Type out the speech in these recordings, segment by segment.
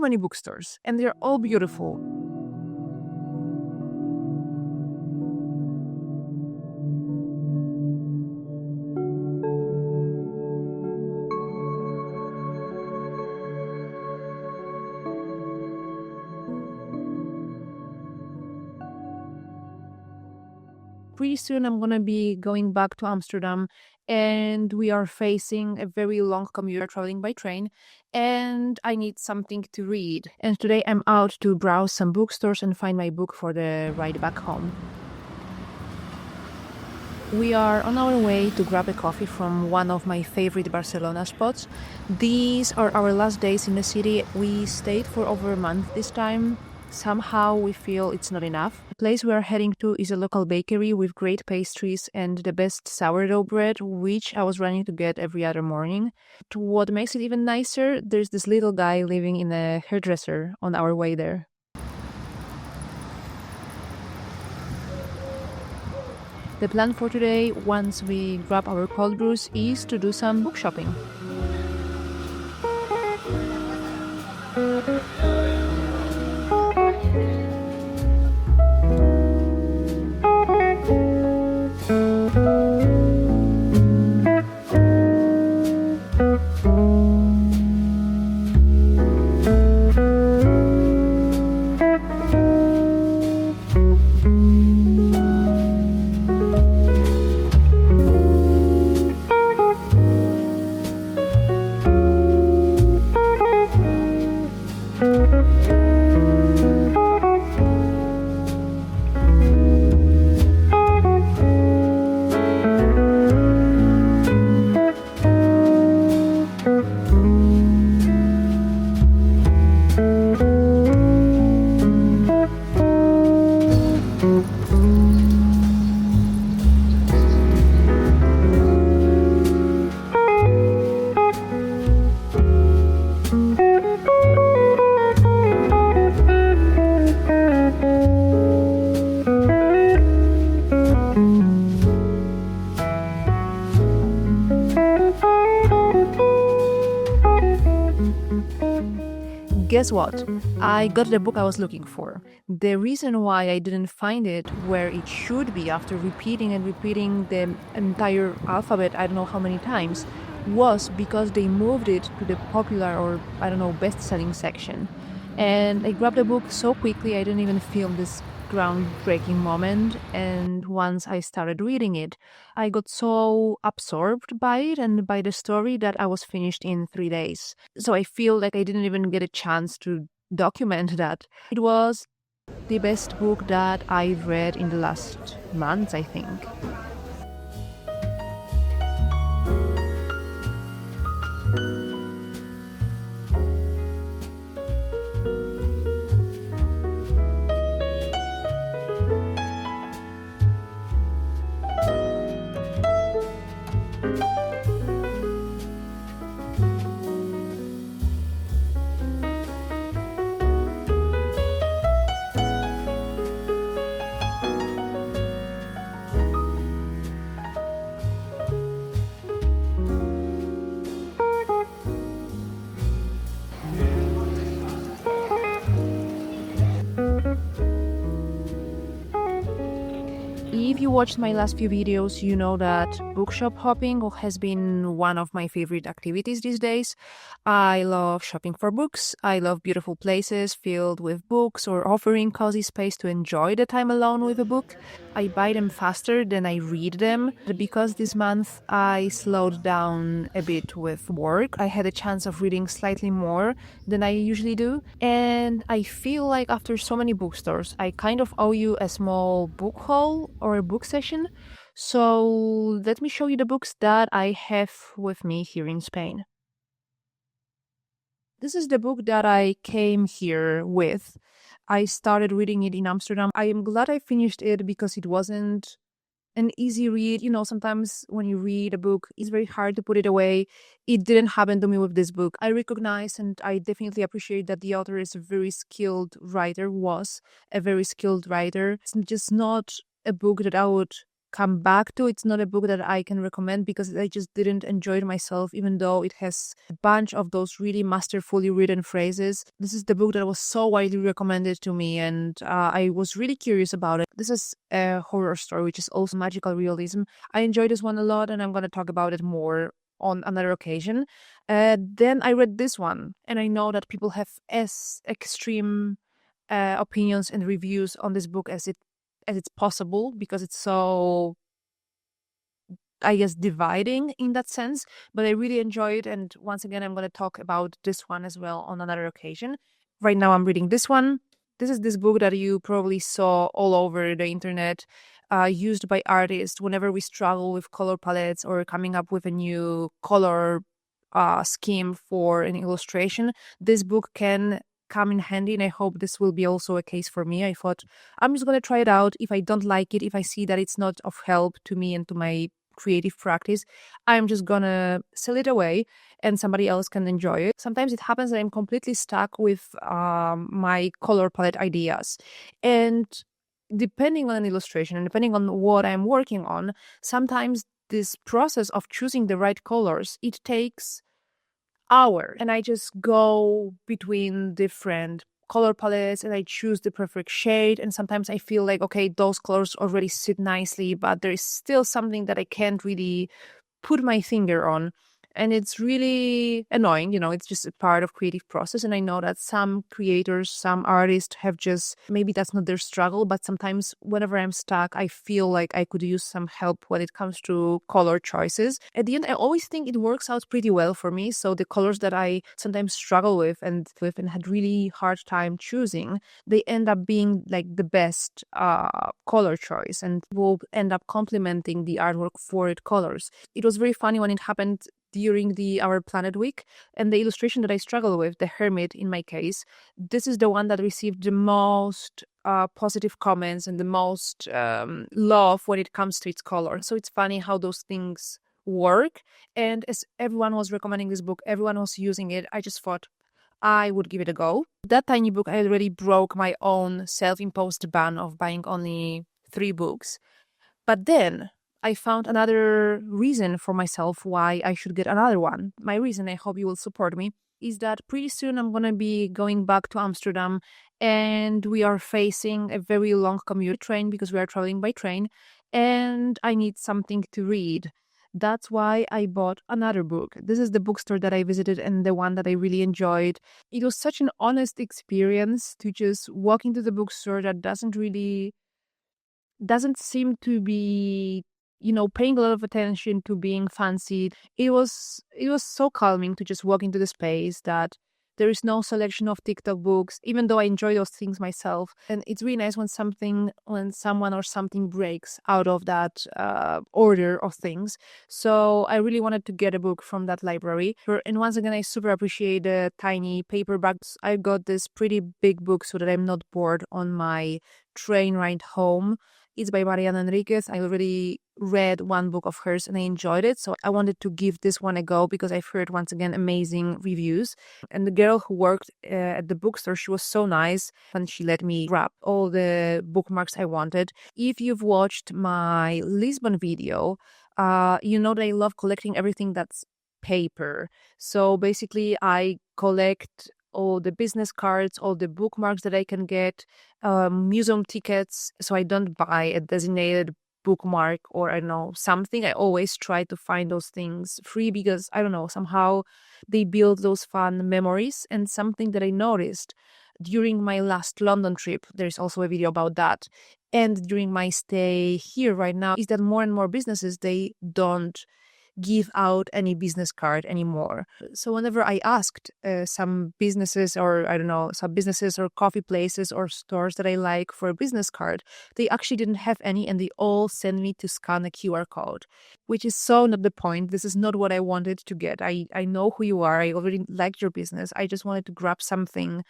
many bookstores, and they're all beautiful. Pretty soon I'm gonna be going back to Amsterdam, and we are facing a very long commute traveling by train, and I need something to read. And today I'm out to browse some bookstores and find my book for the ride back home. We are on our way to grab a coffee from one of my favorite Barcelona spots. These are our last days in the city. We stayed for over a month this time. Somehow we feel it's not enough. The place we are heading to is a local bakery with great pastries and the best sourdough bread, which I was running to get every other morning. What makes it even nicer, there's this little guy living in a hairdresser on our way there. The plan for today, once we grab our cold brews, is to do some book shopping. Guess what? I got the book I was looking for. The reason why I didn't find it where it should be after repeating and repeating the entire alphabet I don't know how many times was because they moved it to the popular or I don't know best-selling section. And I grabbed the book so quickly I didn't even feel this groundbreaking moment, and once I started reading it, I got so absorbed by it and by the story that I was finished in 3 days. So I feel like I didn't even get a chance to document that. It was the best book that I've read in the last months, I think. If you watched my last few videos, you know that bookshop hopping has been one of my favorite activities these days. I love shopping for books. I love beautiful places filled with books or offering cozy space to enjoy the time alone with a book. I buy them faster than I read them. Because this month I slowed down a bit with work, I had a chance of reading slightly more than I usually do. And I feel like after so many bookstores, I kind of owe you a small book haul or a book session. So let me show you the books that I have with me here in Spain. This is the book that I came here with. I started reading it in Amsterdam. I am glad I finished it because it wasn't an easy read. You know, sometimes when you read a book, it's very hard to put it away. It didn't happen to me with this book. I recognize and I definitely appreciate that the author is a very skilled writer, was a very skilled writer. It's just not a book that I would come back to. It's not a book that I can recommend because I just didn't enjoy it myself, even though it has a bunch of those really masterfully written phrases. This is the book that was so widely recommended to me, and I was really curious about it. This is a horror story, which is also magical realism. I enjoyed this one a lot, and I'm going to talk about it more on another occasion. Then I read this one, and I know that people have as extreme opinions and reviews on this book as it's possible, because it's so, I guess, dividing in that sense. But I really enjoy it, and once again, I'm going to talk about this one as well on another occasion. Right now, I'm reading this one. This is this book that you probably saw all over the internet, used by artists whenever we struggle with color palettes or coming up with a new color scheme for an illustration. This book can come in handy, and I hope this will be also a case for me. I thought I'm just going to try it out. If I don't like it, if I see that it's not of help to me and to my creative practice, I'm just gonna sell it away and somebody else can enjoy it. Sometimes it happens that I'm completely stuck with my color palette ideas, and depending on an illustration and depending on what I'm working on, sometimes this process of choosing the right colors, it takes hours, and I just go between different color palettes and I choose the perfect shade. And sometimes I feel like, okay, those colors already sit nicely, but there is still something that I can't really put my finger on. And it's really annoying, it's just a part of creative process. And I know that some creators, some artists have just, maybe that's not their struggle, but sometimes whenever I'm stuck, I feel like I could use some help when it comes to color choices. At the end, I always think it works out pretty well for me. So the colors that I sometimes struggle with and had really hard time choosing, they end up being like the best color choice and will end up complementing the artwork for it colors. It was very funny when it happened during the Our Planet Week, and the illustration that I struggle with, the Hermit in my case, this is the one that received the most positive comments and the most love when it comes to its color. So it's funny how those things work. And as everyone was recommending this book, everyone was using it, I just thought I would give it a go. That tiny book, I already broke my own self-imposed ban of buying only 3 books. But then I found another reason for myself why I should get another one. My reason, I hope you will support me, is that pretty soon I'm going to be going back to Amsterdam, and we are facing a very long commute train because we are traveling by train, and I need something to read. That's why I bought another book. This is the bookstore that I visited and the one that I really enjoyed. It was such an honest experience to just walk into the bookstore that doesn't seem to be, paying a lot of attention to being fancy. It was so calming to just walk into the space that there is no selection of TikTok books, even though I enjoy those things myself. And it's really nice when someone or something breaks out of that order of things. So I really wanted to get a book from that library. And once again, I super appreciate the tiny paperbacks. I got this pretty big book so that I'm not bored on my train ride home. It's by Mariana Enriquez. I already read one book of hers and I enjoyed it. So I wanted to give this one a go because I've heard, once again, amazing reviews. And the girl who worked at the bookstore, she was so nice and she let me grab all the bookmarks I wanted. If you've watched my Lisbon video, you know that I love collecting everything that's paper. So basically, I collect all the business cards, all the bookmarks that I can get, museum tickets. So I don't buy a designated bookmark or I don't know something. I always try to find those things free because I don't know, somehow they build those fun memories. And something that I noticed during my last London trip, there's also a video about that, and during my stay here right now, is that more and more businesses, they don't give out any business card anymore. So whenever I asked some businesses or I don't know, some businesses or coffee places or stores that I like for a business card, they actually didn't have any and they all sent me to scan a QR code, which is so not the point. This is not what I wanted to get. I know who you are. I already liked your business. I just wanted to grab something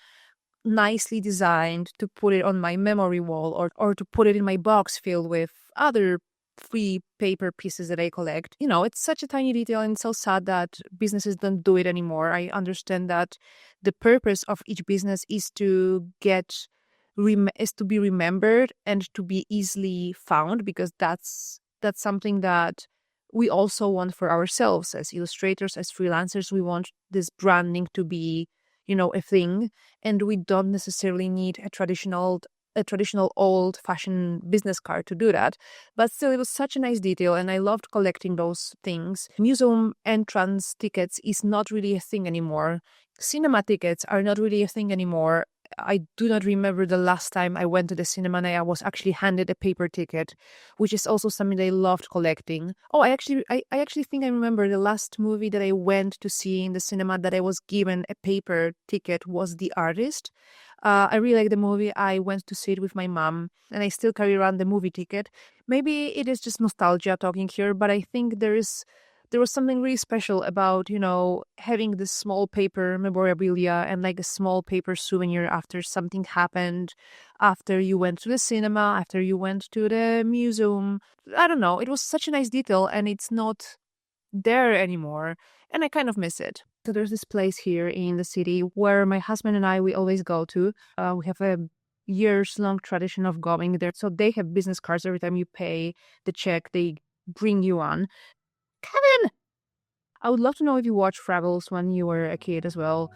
nicely designed to put it on my memory wall or to put it in my box filled with other free paper pieces that I collect. It's such a tiny detail and it's so sad that businesses don't do it anymore. I understand that the purpose of each business is to be remembered and to be easily found because that's that's something that we also want for ourselves as illustrators, as freelancers. We want this branding to be, a thing, and we don't necessarily need a traditional old-fashioned business card to do that. But still, it was such a nice detail, and I loved collecting those things. Museum entrance tickets is not really a thing anymore. Cinema tickets are not really a thing anymore. I do not remember the last time I went to the cinema and I was actually handed a paper ticket, which is also something that I loved collecting. Oh, I actually think I remember the last movie that I went to see in the cinema that I was given a paper ticket was The Artist. I really like the movie. I went to see it with my mom, and I still carry around the movie ticket. Maybe it is just nostalgia talking here, but I think there was something really special about, having this small paper memorabilia and like a small paper souvenir after something happened, after you went to the cinema, after you went to the museum. I don't know. It was such a nice detail, and it's not there anymore, and I kind of miss it. So there's this place here in the city where my husband and we always go to. We have a years long tradition of going there. So they have business cards. Every time you pay the check, they bring you on. Kevin, I would love to know if you watched Fraggles when you were a kid as well.